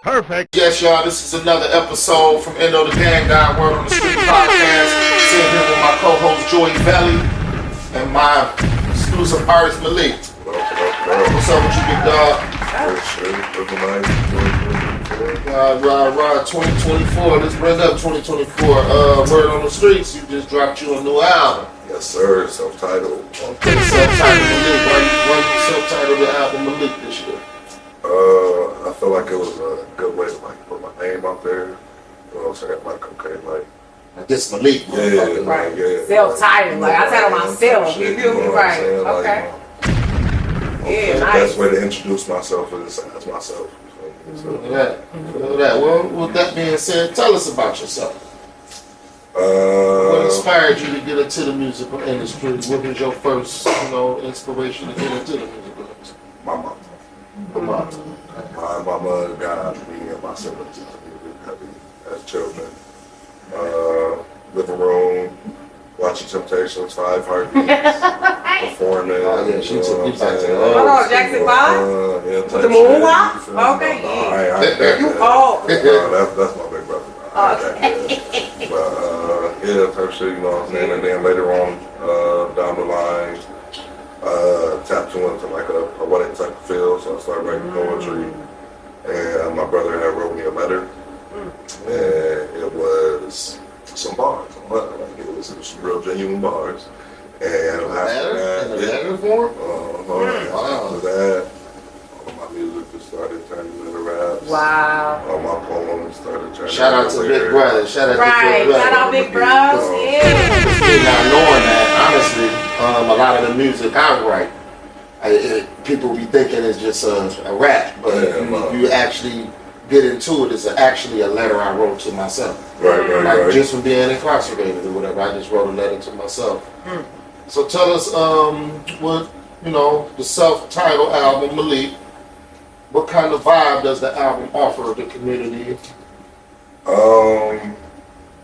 Perfect. Yes, y'all, this is another episode from Endo the Gang Guy Word on the Street podcast. Sitting here with my co-host Joey Belly and my exclusive artist Malyk. What's up with you, big dog? Right, 2024. Let's bring up 2024. Word on the Streets, you just dropped you a new album. Yes, sir. Self-titled. Okay, self-titled Malyk. Why you self-titled the album Malyk this year? I feel like it was a good way to put my name out there. You know what I'm saying? This Malyk. Yeah, right. Yeah. Self-titled. Like I titled myself. You feel me? Right. Okay. The Nice. best way to introduce myself is as myself. Look at that. Well, with that being said, tell us about yourself. What inspired you to get into the musical industry? What was your first, inspiration to get into the musical industry? My mom. My mama got me and my siblings into music heavy as children. Living room, watching Temptations, 5 Heartbeats, performing. Oh, yeah, she took me back to Jackson 5? Yeah, With the moonwalk? Okay. That's my big brother. But type shit, you know what I'm saying? And then later on, down the line, tapped into like a wedding type of feel, so I started writing poetry. And my brother had wrote me a letter, and it was some bars. It was some real genuine bars. And after that, letter form? Wow. After that, all of my music just started turning into raps. Wow. All my poems started turning. Shout out to Big Brother. Shout out to Big Brother. Shout out Big Bros. Not knowing that, honestly, a lot of the music I write, people be thinking it's just a rap, but you actually get into it, it's actually a letter I wrote to myself. Right. Just from being incarcerated or whatever, I just wrote a letter to myself. So tell us, what, the self-titled album, Malyk, what kind of vibe does the album offer the community?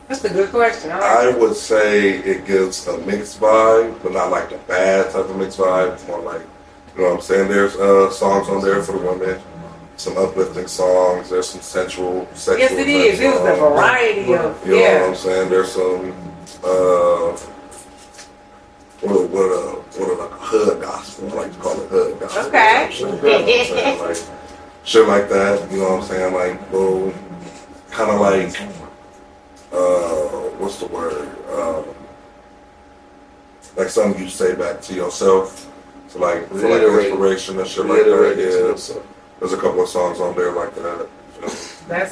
That's a good question. I would say it gives a mixed vibe, but not like the bad type of mixed vibe. It's more like, you know what I'm saying? There's songs on there for the women, some uplifting songs. There's some sexual. Yes, it is. It was a variety of. You know what I'm saying? There's some what are like hood gospel? I like to call it hood gospel. Okay. You know what I'm saying? Like shit like that. You know what I'm saying? Like kind of like. What's the word? Like something you say back to yourself. So like for like inspiration and shit like that. Yeah. There's a couple of songs on there like that.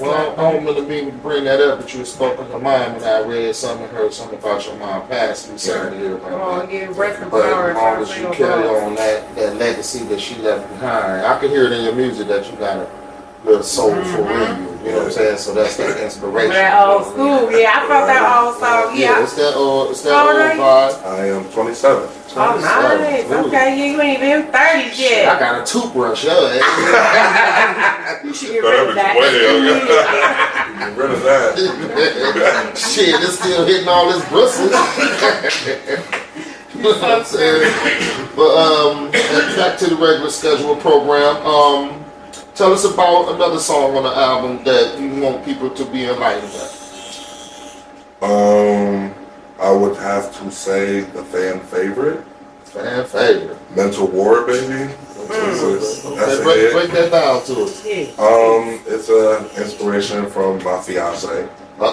Well, I don't really mean to bring that up, but you spoke on your mind when I read something, heard something about your mom passing. Sorry to hear about that. But as long as you carry on that legacy that she left behind, I can hear it in your music that you got a little soulful in you. You know what I'm saying? So that's that inspiration. That old school, I felt that old song. Yeah, it's that old vibe. I am 27. Oh, nice. Okay, you ain't even 30 yet. I got a toothbrush, yo. You should get rid of that. Get rid of that. Shit, it's still hitting all this bristles. You know what I'm saying? But back to the regular schedule program. Tell us about another song on the album that you want people to be enlightened by. I would have to say the fan favorite. Mental War, baby. Break that down to us. It's an inspiration from my fiance. Hey,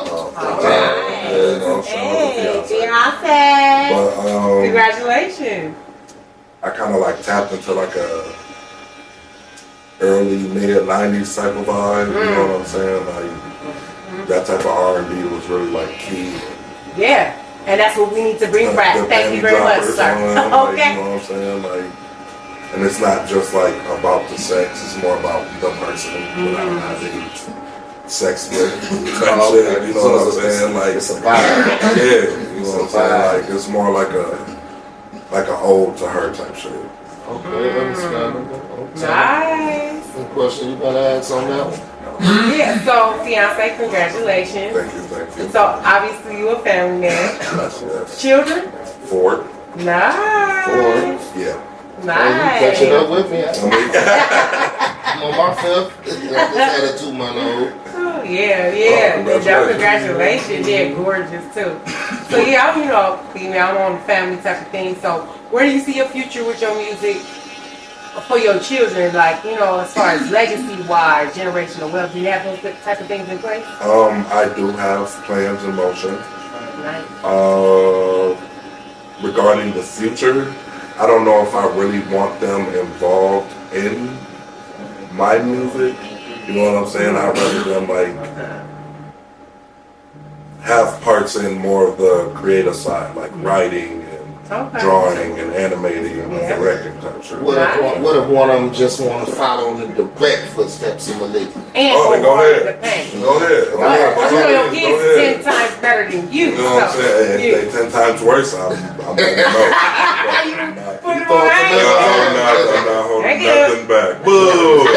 fiance. But Congratulations. I kind of like tapped into like a early mid 90s type of vibe. You know what I'm saying? Like that type of R&B was really like key. Yeah. And that's what we need to bring back. Thank you very much, sir. Okay. You know what I'm saying? Like, and it's not just like about the sex. It's more about the person without having sex with. You know what I'm saying? Like, it's a vibe. Yeah. You know what I'm saying? Like, it's more like a ode to her type shit. Okay, understandable. Nice. Any question you gotta ask on that one? Yeah, so fiance, congratulations. Thank you. So obviously you a family man. Yes. Children? 4. Nice. 4. Yeah. Nice. You catching up with me? I'm on my fifth. I just had a 2-month-old. Oh, yeah. Congratulations. Yeah, gorgeous too. So yeah, I'm on the family type of thing. So where do you see your future with your music for your children? Like, as far as legacy-wise, generational wealth, do you have those type of things in place? I do have plans in motion. Nice. Regarding the future, I don't know if I really want them involved in my music. You know what I'm saying? I'd rather them have parts in more of the creative side, like writing and drawing and animating and directing type shit. What if one of them just want to follow in the direct footsteps of Malyk? And go ahead. Go ahead. Your kids 10 times better than you. You know what I'm saying? If they 10 times worse, I'm gonna know. I'm not holding nothing back. Boo!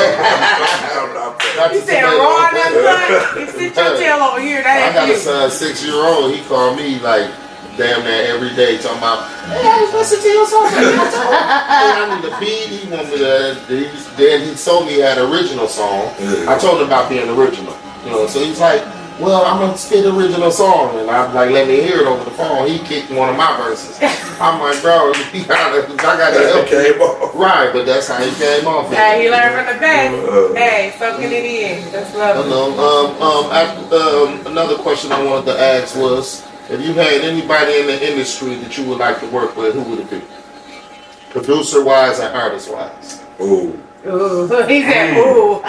You said raw nothing. You sit your tail over here. I got a son, 6-year-old. He called me like damn near every day talking about, hey, I was listening to your song. I need a beat. He wanted me to. Then he told me he had an original song. I told him about being original. So he's like, well, I'm gonna spit original song, and I'm like, let me hear it over the phone. He kicked one of my verses. I'm like, bro, I gotta help you. Right, but that's how he came off. Hey, he learned from the best. Hey, soaking it in. That's lovely. Another question I wanted to ask was, if you had anybody in the industry that you would like to work with, who would it be? Producer-wise and artist-wise. Ooh. He said, ooh.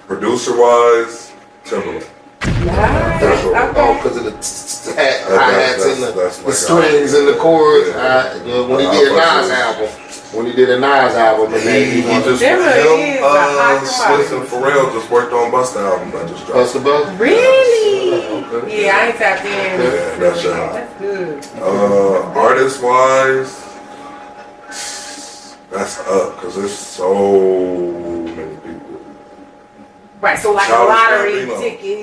Producer-wise, Timberland. Nice. Oh, because of the hi-hats and the strings and the chords. When he did a Nas album, and then he wanted to. Swiss and Pharrell just worked on Busta album. I just dropped. Busta Bus? Really? Okay. Yeah, I ain't tapped in. Yeah, that's shit hot. That's good. Artist-wise, that's up because there's so many people. Right, so like a lottery ticket, Okay.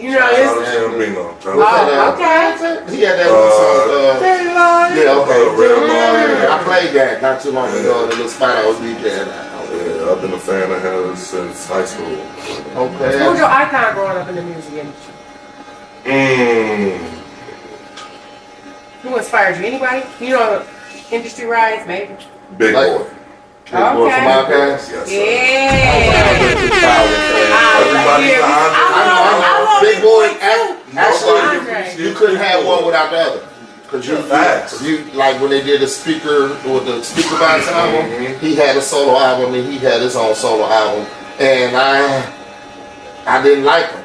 He had that one song. Real Love. I played that not too long ago in a little spot I was DJing. Yeah, I've been a fan of his since high school. Okay. Who was your icon growing up in the music industry? Who inspired you? Anybody? Industry rise, maybe? Big Boy. Big Boy from Outkast? Yes, Big Boy. Actually, you couldn't have one without the other. Because you like when they did the speaker with the speaker box album, he had a solo album and he had his own solo album, and I didn't like him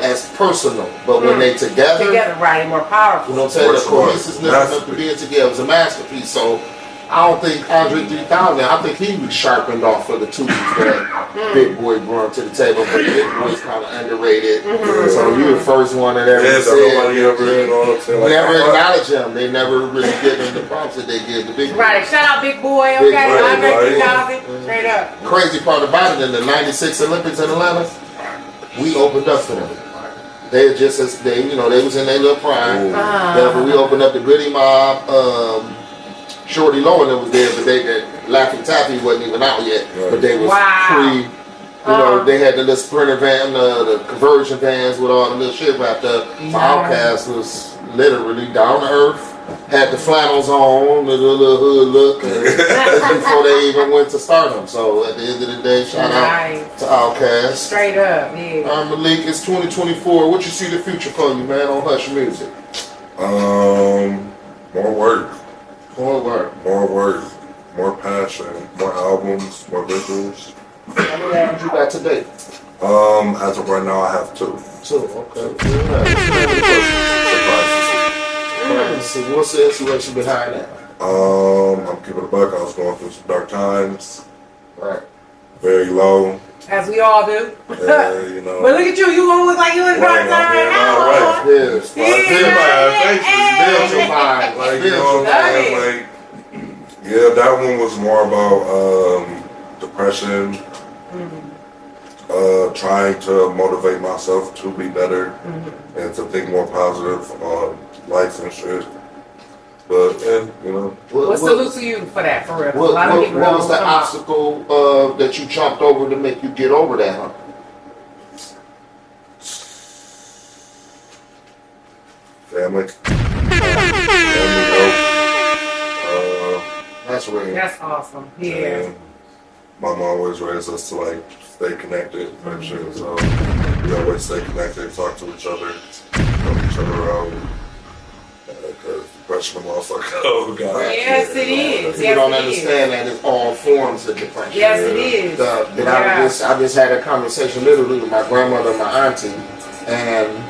as personal, but when they together, right, more powerful. You know what I'm saying? The cohesiveness of being together was a masterpiece. So I don't think Andre 3000. I think he was sharpened off for the tools that Big Boy brought to the table. But Big Boy's kind of underrated. So you the first one that ever said. Never acknowledge him. They never really give him the props that they give to Big Boy. Right. Shout out Big Boy. Okay. Andre 3000. Straight up. Crazy part about it, in the '96 Olympics in Atlanta, we opened up for them. They just as they was in their little prime. But we opened up the Goody Mob. Shorty Lowen that was there, but that Laughing Taffy wasn't even out yet. But they was pre, they had the little Sprinter van, the conversion vans with all the little shit wrapped up. Outkast was literally down to earth, had the flannels on, the little hood look, and before they even went to stardom. So at the end of the day, shout out to Outkast. Straight up, yeah. Malyk, it's 2024. What you see the future for you, man, on Hush Music? More work. More work, more passion, more albums, more visuals. How many albums you got today? As of right now, I have 2. 2, okay. Let's see, what's the inspiration behind that? I'm keeping it buck. I was going through some dark times. Right. Very low. As we all do. But look at you. You gonna look like you in dark time right now. That one was more about depression. Trying to motivate myself to be better and to think more positive on life and shit. But and you know, What's salute to you for that, for real? What, A lot of people what was don't the come out. obstacle that you jumped over to make you get over that hump? family, family help. That's rare. That's awesome. Yeah. And my mom always raised us to like stay connected and shit. So we always stay connected, talk to each other, help each other out. Because depression, I'm also like, oh god. Yes, it is. People Yes, don't it understand that it's all forms of depression. Yes, it is. I just had a conversation literally with my grandmother and my auntie, and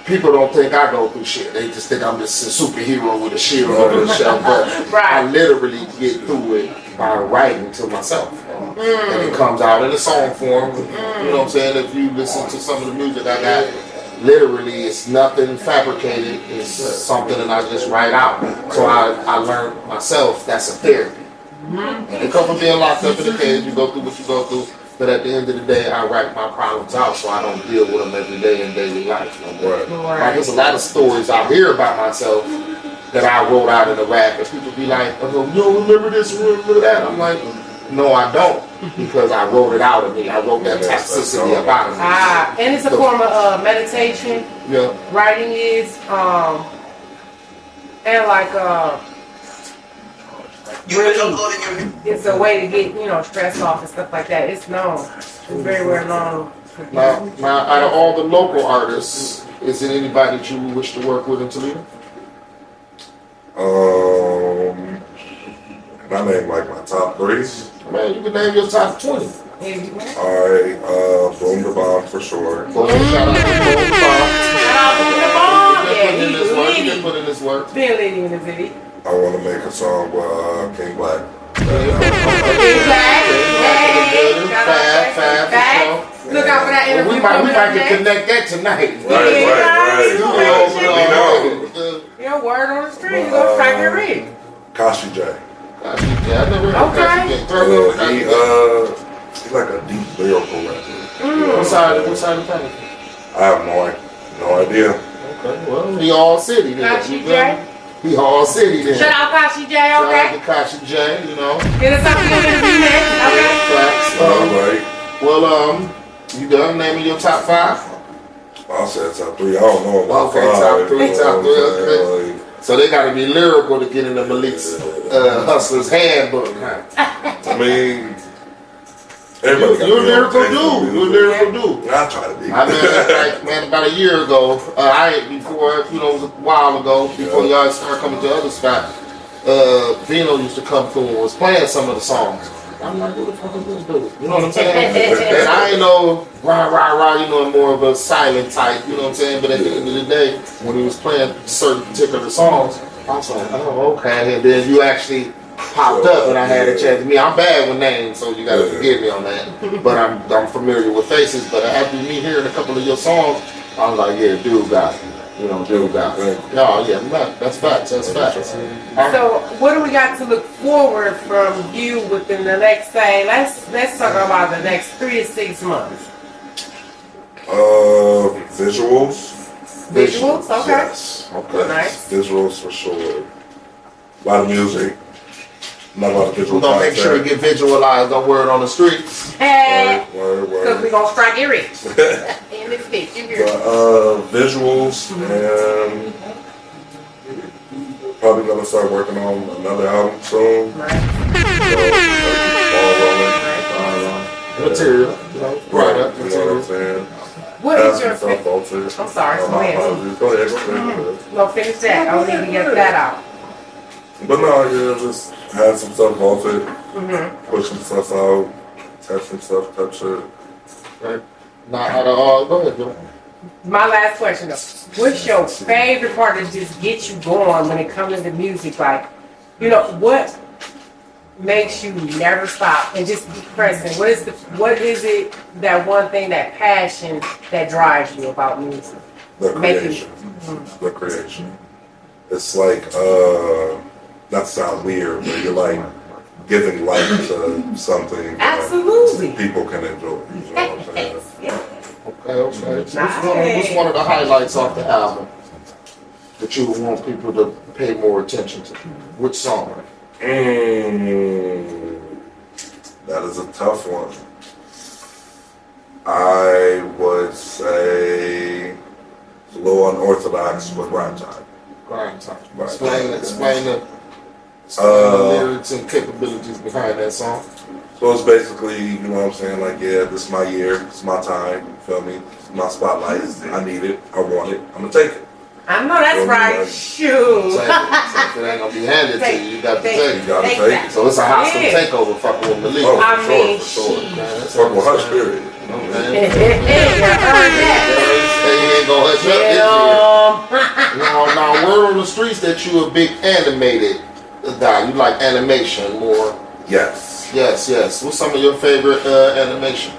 people don't think I go through shit. They just think I'm just a superhero with a shield over the shelf. But Right. I literally get through it by writing to myself. And it comes out in a song form. You know what I'm saying? If you listen to some of the music I got, literally it's nothing fabricated. It's something that I just write out. So I learned myself that's a therapy. And it comes from being locked up in the cage. You go through what you go through. But at the end of the day, I write my problems out so I don't deal with them every day in daily life. Right. Like, there's a lot of stories I hear about myself that I wrote out in a rap, and people be like, oh, you don't remember this, remember that? I'm like, no, I don't, because I wrote it out of me. I wrote that toxicity about me. And it's a form of meditation. Yeah. Writing is, and like, really, it's a way to get, stress off and stuff like that. It's known. It's very well known. Now, out of all the local artists, is it anybody that you wish to work with in Toledo? Can I name like my top 3? Man, you can name your top 20. Alright, Boom the Bomb for sure. Shout out to Boom the Bomb. Shout out to the bomb. Yeah, You he's can put in this work. been leading in the city. I want to make a song with King Black. Look out for that interview. We might connect that tonight. Right. Your word on the street, you gonna crack your rig. Kashi J. I never heard He's like a deep lyrical rapper. What side of the town? I have no idea. Okay, well, he all city then. Kashi J. He all city then. Shout out Kashi J, Shout okay? out to Kashi J, you know. Get us up to your interview next, okay? Facts. Alright. Well, you done naming your top 5? I said top 3. I don't know about Okay, 5. top 3, top 3. Okay. Like, So they got to be lyrical to get in the Malyk's Hustler's Handbook. I mean, You're a lyrical dude. You're a lyrical dude. I try to be. I mean, about a year ago, before, it was a while ago, before y'all started coming to other spots, Vino used to come through and was playing some of the songs. I'm like, who the fuck is this dude? You know what I'm saying? And I ain't know rah, more of a silent type, you know what I'm saying? But at the end of the day, when he was playing certain particular songs, I was like, oh, okay. And then you actually popped up and I had a chance to meet. I'm bad with names, so you gotta forgive me on that. But I'm familiar with faces. But after me hearing a couple of your songs, I was like, yeah, dude got it. Dude got it. No, yeah, that's facts. That's facts. So what do we got to look forward from you within the next, say, let's talk about the next 3 to 6 months. Visuals. Visuals, okay. Yes. Okay. Nice. Visuals for sure. A lot of music. Not a lot of visual We're gonna make sure we content. get visualized on word on the streets. Hey, Word. because we're going to strike it rich. In this bitch, you hear me? Visuals and probably gonna start working on another album soon. Nice. Material, product, You know what I'm material. saying? What is your self-altered. I'm sorry, go ahead. Go ahead. No, finish that. I need to get that out. But no, yeah, just had some stuff altered, Mm-hmm. push some stuff out, test some stuff, type shit. Right. Now, out of all, go ahead, Joe. My last question though, what's your favorite part that just gets you going when it comes to music? Like, what makes you never stop and just keep pressing? What is it, that one thing, that passion that drives you about music? The creation. The creation. It's like, not to sound weird, but you're like giving life to something Absolutely. that people can enjoy. You know what I'm saying? Yeah. Okay. What's one of the highlights off the album? that you would want people to pay more attention to? Which song? That is a tough one. I would say it's a little unorthodox with Grind Time. Grind Time. Right. Explain the lyrics and capabilities behind that song. So it's basically, you know what I'm saying, like, yeah, this is my year, it's my time, you feel me? It's my spotlight, I need it, I want it, I'm gonna take it. I know that's Feel me? right. Like, Shoot. So if it ain't gonna be handed to you, you got to take You it. gotta take it. So it's a hostile Yeah. takeover fucking with Malyk. Oh, I for mean, sure, for sure. Man, that's Fuck with Hush, understandable. period. Okay. You heard that. He ain't gonna hush up this year. Now, word on the streets that you a big animated guy. You like animation more. Yes. Yes. What's some of your favorite animation?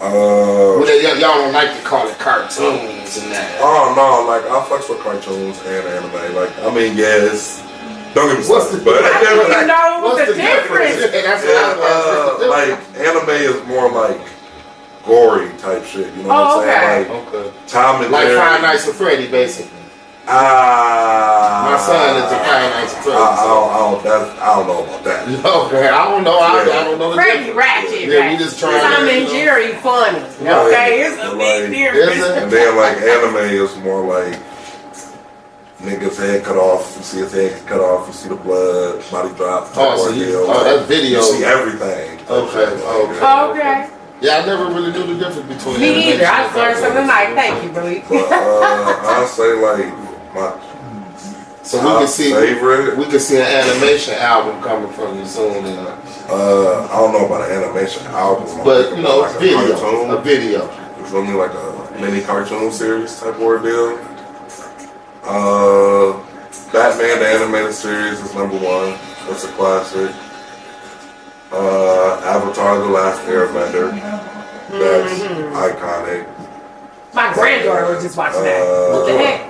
Uh, Y'all don't like to call it cartoons and that. oh no, like I fucks with cartoons and anime. Like, I mean, yes. Don't get me What's started, the- but I didn't even know What's the difference. Yeah, that's what I was. What's the like difference? anime is more like gory type shit. You know what I'm saying? Like Okay. Tom and Like Jerry. Five Nights at Freddy, basically. My son is a Five Nights at Freddy. I don't know about that. Okay, I don't know. I don't know the Freddy difference. Ratchet. Yeah, we just trying Tom to, and Jerry funny. Right. Okay, it's a Like, big is difference. it? And then like anime is more like nigga's head cut off. You see his head cut off. You see the blood, body drop. Oh, so that video. You see everything. Okay. Okay. Yeah, I never really knew the difference between. Me either. I animation just learned and something tonight. Thank you, Billy. But I'll say like my So we can see favorite. we can see an animation album coming from you soon. I don't know about an animation album, But you know, like a video. You feel me? Like a mini cartoon series type of ordeal. Batman the animated series is #1. That's a classic. Avatar the Last Airbender. That's iconic. My granddaughter was just watching that. What the heck?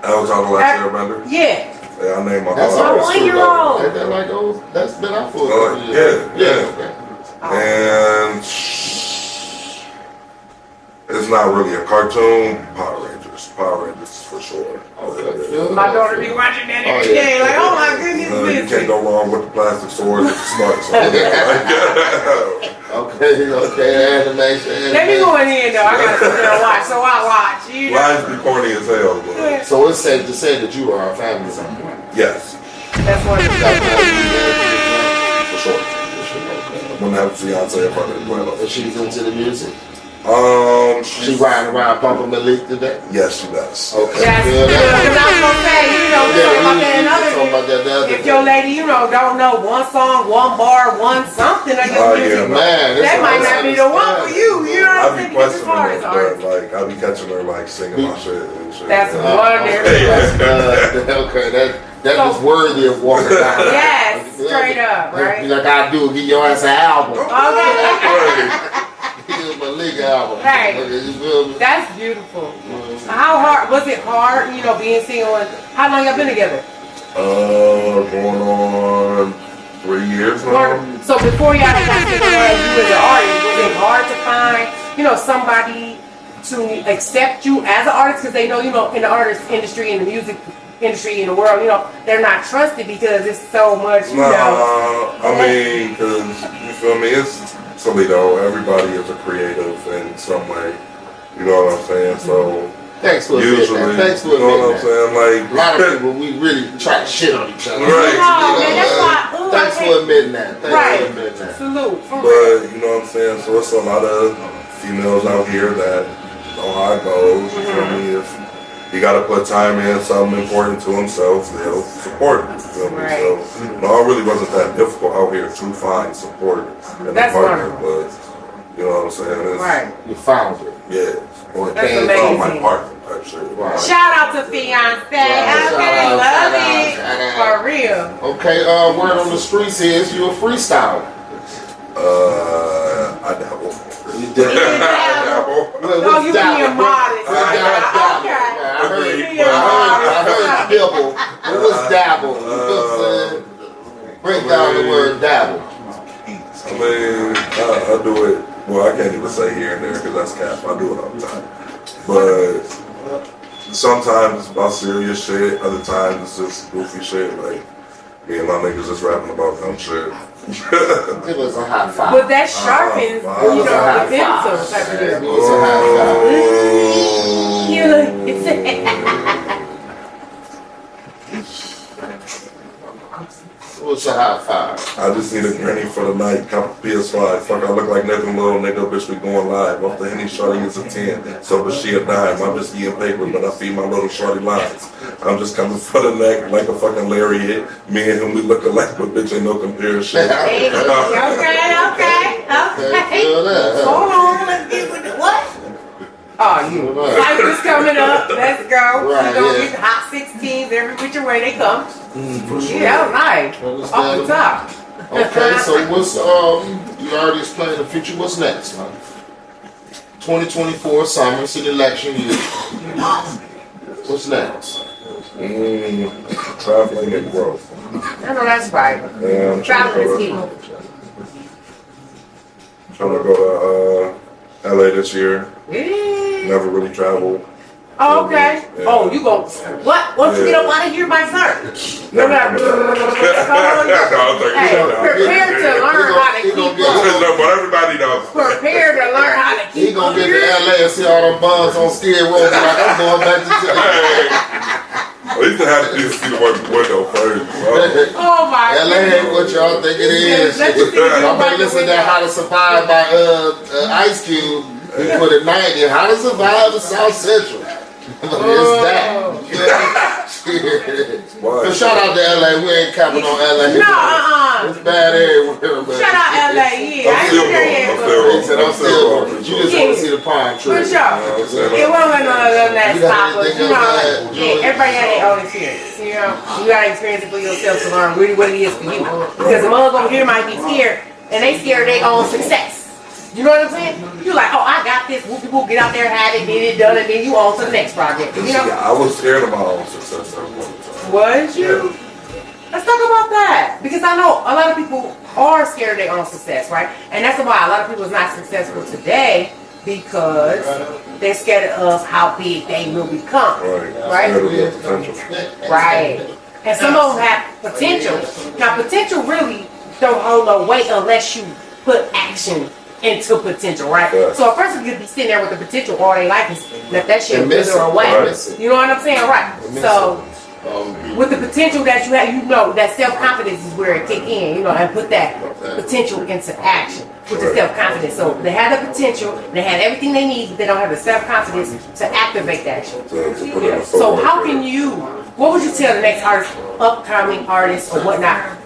Avatar the Last Airbender. Yeah. Yeah, I named my That's daughter. my old school, 1-year-old. though. Ain't that like old? That's been out for a Oh, couple years. yeah. Okay. And it's not really a cartoon. Power Rangers for sure. Okay. My daughter be watching that every Oh, yeah. day. Like, oh my goodness, You can't listen. go wrong with the plastic swords and the smarts. Okay, animation. Let me go in here though. I gotta sit there and watch. So I watch. You know. Lives be corny as hell, but So it's safe to say that you are a family man. yes, That's one of the for sure. I'm gonna have a fiance in front of the well. And she's into the music. She She riding around bumping Malyk today. yes, she does. Okay. That's good. Because I was gonna say, you know, we talking about that in other talking about that the other if day. your lady, you know, don't know one song, one bar, one something of your Oh, yeah, music, Man, that might not be the one for you. You know I what I'm be saying? Because as questioning far her, as but artists, like I be catching her like singing my shit and shit. That's yeah. wonderful. Okay, that is worthy of walking down. Yes, straight up, Be right? like I do, get your ass an album. Okay. Get a Malyk album. Right. You feel me? That's beautiful. How hard was it? Hard, you know, being single? And how long y'all been together? Going on 3 years now. So before y'all got together, you as an artist, was it hard to find, you know, somebody to accept you as an artist? Because they know, you know, in the artist industry, in the music industry, in the world, you know, they're not trusted because it's so much, you know. I mean, because you feel me, it's Toledo. Everybody is a creative in some way. You know what I'm saying? So Thanks for admitting usually, that. Thanks for you know what I'm admitting that. saying? Like A lot of people, we really try to shit on each other. Right. No, man, that's why. Ooh, Thanks I for admitting that. Thanks Right. for admitting that. salute. For real. But you know what I'm saying? So it's a lot of females out here that know how it goes. You feel me? If you gotta put time in something important to themselves, they'll support it. You feel me? Right. So no, it really wasn't that difficult out here to find support in That's a partner, wonderful. but you know what I'm saying? It's, Right. You found it. Yeah. Or it That's came amazing. Found from my partner type shit. Right. Shout out to fiance. Shout Okay, out, love shout it. out, shout out. For real. Okay, word on the streets is you a freestyle. I dabble. You did. I dabble. No, you being modest. Okay. I heard dibble. It was dabble. You know what I'm saying? Break down the word dabble. I mean, I do it. Well, I can't even say here and there because that's cap. I do it all the time. But sometimes it's about serious shit. Other times it's just goofy shit. Like me and my niggas just rapping about dumb shit. It was a high five. But that sharpens, you know, the pencil type of It deal. was a high five. You look, It was a high five. I just need a granny for the night. Cop a PS5. Fuck, I look like nothing little nigga. Bitch, we going live. Off the Henny, shorty is a 10. So, but she a dime. I'm just eating paper, but I feed my little shorty lines. I'm just coming for the neck like a fucking lariat. Me and him, we look alike, but bitch ain't no comparison. okay. Hold on, let's get with the what? Oh, you. Cypher's coming up. Let's go. Right, We're going to yeah. get the hot 16s every which way they come. For sure. Yeah, nice. Off the top. Okay, so what's you already explained the future. What's next, man? 2024 summer, it's an election year. What's next? Traveling and growth. I know that's right. Yeah, I'm Traveling is people. trying to go to LA this year. Yeah. Never really traveled. Oh, okay. Yeah. Oh, you go. What? Once you get up out of here, my sir. No, no. I'll take Hey, it. prepare to learn how to keep up. But everybody knows. Prepare to learn how to He keep gonna up. get to LA and see all them bums on skid row. Like, I'm going back to At least I had to see the window first. Oh my LA ain't what y'all think it is. Let you see the Y'all window. better listen to How to Survive by Ice Cube. He put it 90. How to Survive in South Central. It's that. But shout out to LA. We ain't capping on LA. No, It's bad everywhere. But Shout out LA, yeah. I ain't there yet. He said, I'm still going. You just want to see the palm tree. For sure. Yeah, we don't let none of them that You got stop us. anything You know, else to add, yeah, everybody had their own experience. You know, you gotta experience it for yourself to learn really what it is for you. Because the mother over here might be scared, and they scared of their own success. You know what I'm saying? You like, oh, I got this. Whoop, whoop, get out there, had it, did it, done it, then you on to the next project. You know? I was scared of my own success at one time. Was you? Let's talk about that. Because I know a lot of people are scared of their own success, right? And that's why a lot of people is not successful today because they're scared of how big they will become. Right? Scared of the potential. Right. And some of them have potential. Now, potential really don't hold no weight unless you put action into potential, right? Yeah. So a person could be sitting there with the potential all they life and let that shit And miss wither it. away. Right. You know what I'm saying? Right. miss So with the potential that you have, you know that self-confidence is where it kick in, you know, and put that potential into action with the self-confidence. So they have the potential, they have everything they need, but they don't have the self-confidence to activate that shit. So how can you, what would you tell the next artist, upcoming artists or whatnot,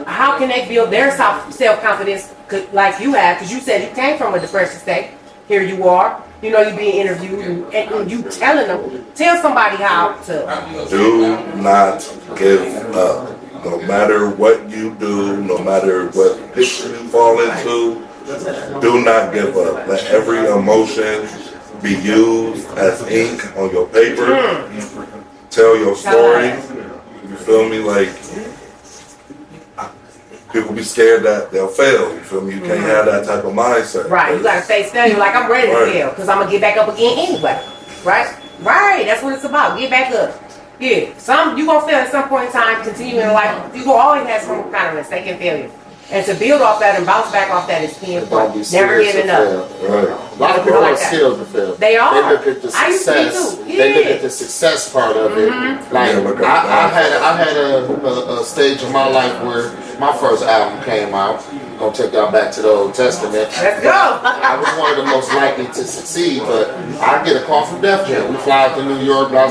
how can they build their self-confidence like you have? Because you said you came from a depression state. Here you are. You know, you're being interviewed and you telling them, tell somebody how to. Do not give up. No matter what you do, no matter what picture you fall into, do not give up. Let every emotion be used as ink on your paper. Tell your story. You feel me? Like, people be scared that they'll fail. You feel me? You can't have that type of mindset. Right, you gotta face failure like I'm ready to fail because I'm gonna get back up again anyway. Right? Right, that's what it's about. Get back up. Yeah, you gonna fail at some point in time, continue in life. You gonna always have some kind of mistake and failure. And to build off that and bounce back off that is key. Don't be Never scared giving to up. fail. Right. A lot of people Like are that. scared to fail. They are. They look at the I used to be success. too. They look Yeah. at the success part of it. Like Yeah, look at I that. had a stage of my life where my first album came out. Gonna take y'all back to the Old Testament. Let's go. I was one of the most likely to succeed, but I get a call from Def Jam. We fly out to New York, blah,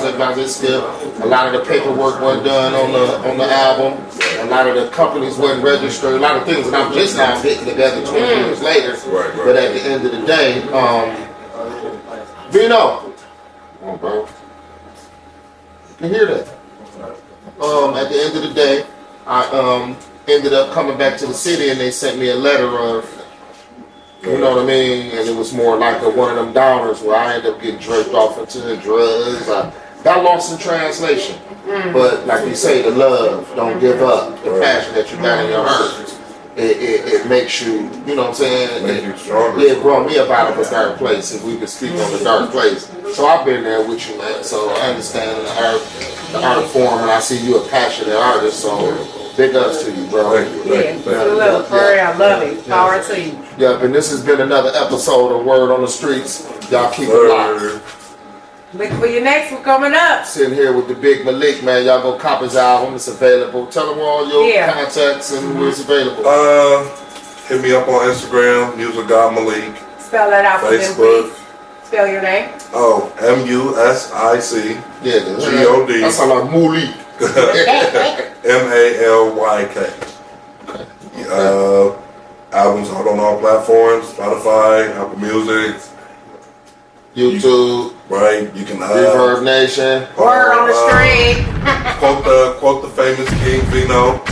skip. A lot of the paperwork wasn't done on the album. A lot of the companies wasn't registered. A lot of things, and I'm just now getting together 20 years later. Right. But at the end of the day, Vino, come on, bro. You can hear that. At the end of the day, I ended up coming back to the city, and they sent me a letter of, you know what I mean, and it was more like one of them downers where I ended up getting draped off into the drugs. I got lost in translation, but like you say, the love, don't give up, the passion that you got in your heart. it makes you, you know what I'm saying? Make you stronger. Yeah, it brought me up out of a dark place, if we could speak on the dark place. So I've been there with you, man. So I understand the art form, and I see you a passionate artist. So big ups to you, bro. Thank you. Yeah, salute. I love it. Power to you. Yep, and this has been another episode of Word on the Streets. Y'all keep it locked. Look for your next one coming up. Sitting here with the big Malyk, man. Y'all go cop his album. It's available. Tell them all your contacts and where it's available. Hit me up on Instagram, Music God Malyk. Spell that out for them, please. Spell your name. Oh, MUSIC. Yeah, GOD. That's how like Malyk. MALYK. Albums out on all platforms: Spotify, Apple Music, YouTube, right? You can Reverb Nation. Word on the street. quote the famous King Vino.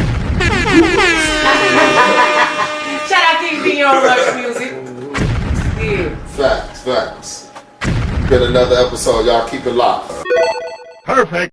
Shout out King Vino on Lush Music. Yeah. Facts. Been another episode. Y'all keep it locked. Perfect.